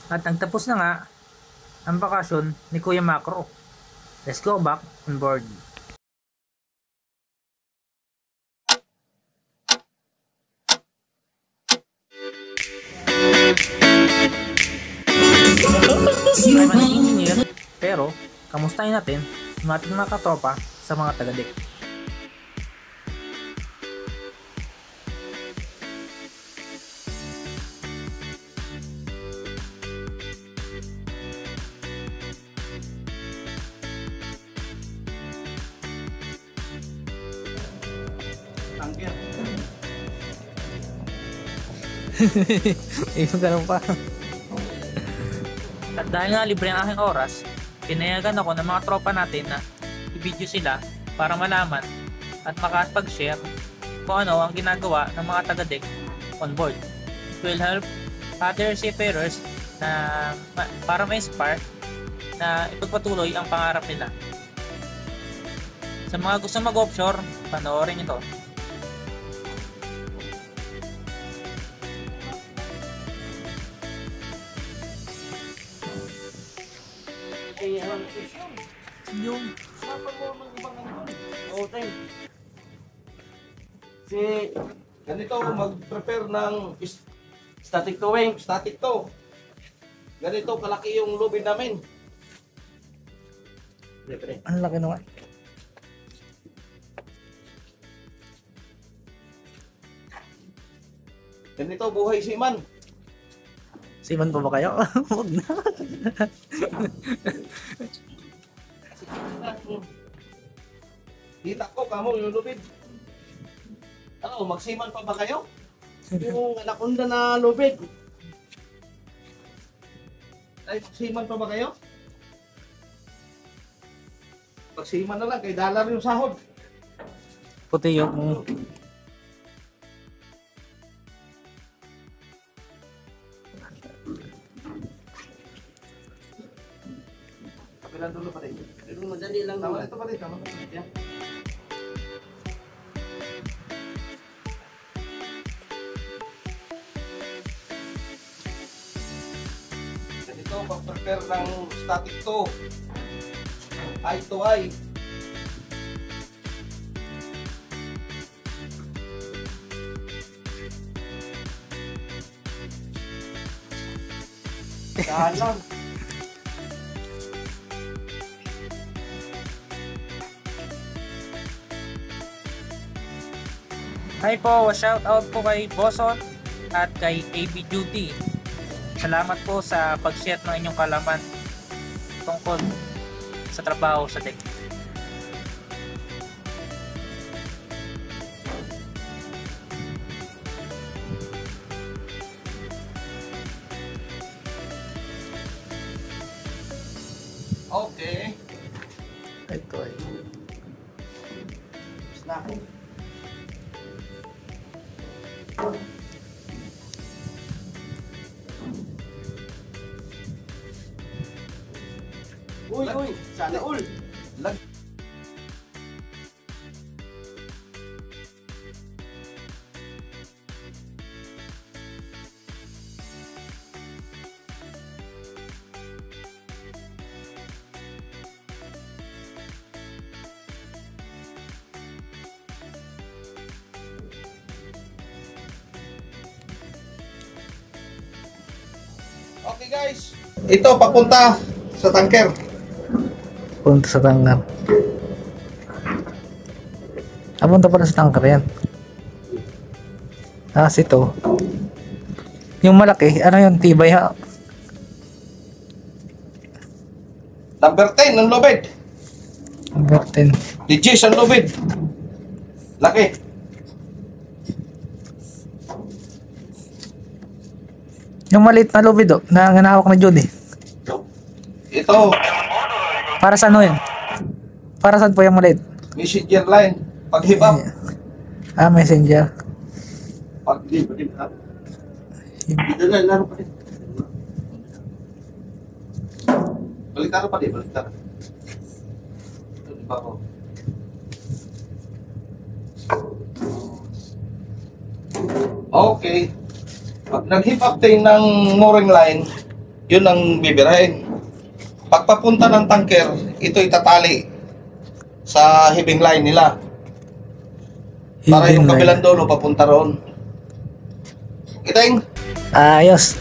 At nagtapos na nga ang bakasyon ni Kuya Macro. Let's go back on board. Ay man-engineer, pero kamustahin natin ang ating mga katropa sa mga taga-deck. Tanker. Yung ganun pa. At dahil nga libre ang aking oras, pinayagan ako ng mga tropa natin na i-video sila para malaman at makapag-share kung ano ang ginagawa ng mga taga-deck on board. It will help other seafarers na para ma-inspire na ipagpatuloy ang pangarap nila. Sa mga gusto mag-offshore, panoorin ito. Yung sapa mo ng ibang nandun. Okay. Si ganito mag-prepare ng static towing, static tow. Ganito kalaki yung lubid namin. Pre. Ang laki naman. Ganito buhay seaman. Siman pa ba kayo? Huwag na. Kita ko kamo yung lubid. Ano, magsiman pa ba kayo? Yung anaconda na lubid. Ay, magsiman pa ba kayo? Magsiman na lang, kay dollar yung sahod. Puti yung... Kapilan dulo pa rin. Pero madali lang Tama naman. ito pa rin, tama pa rin. Yan. Ganito, pag-prepare ng static tow. Eye to eye. Dahan lang. Hi po, shout out po kay Boson at kay AB Duty. Salamat po sa pag-share ng inyong kalaman tungkol sa trabaho sa deck. Okay. Ito ay... Snack. Uy, uy, sana all. Lag. Okay guys, ito papunta sa tanker. Punta sa tangkar. Punta pala sa tangkar yan. Ito. Yung malaki, ano yun? Tibay ha? Number 10 ng lubid. Number 10. Digis ang lubid. Laki. Yung maliit na lubid na nanahawak na Judy. Ito, Para saan yun? Para saan po yung maliit? messenger line. Paghibap. Messenger. Paghibap. Dito na, laro pa rin. Baliktara pa rin, baliktara. Ito, di ba ako? Okay. Pag nag-hip up tayo ng mooring line, Yun ang bibirahin. Pagpapunta ng tanker, ito itatali sa heaving line nila. Para yung kabilang dulo papunta roon. Kiting? Ayos.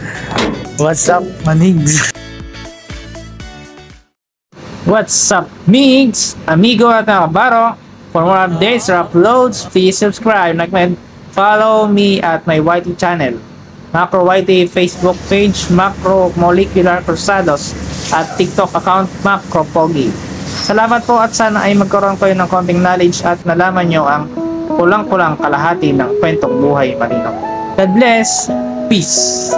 What's up, manigs? What's up, migs? Amigo at nakabaro. For more updates or uploads, please subscribe and follow me at my YT channel. Macro YT Facebook page, Macro Molecular Cruzados, at TikTok account, Macro Pogi. Salamat po at sana ay magkaroon kayo ng konting knowledge at nalaman nyo ang kulang-kulang kalahati ng kwentong buhay marino. God bless. Peace.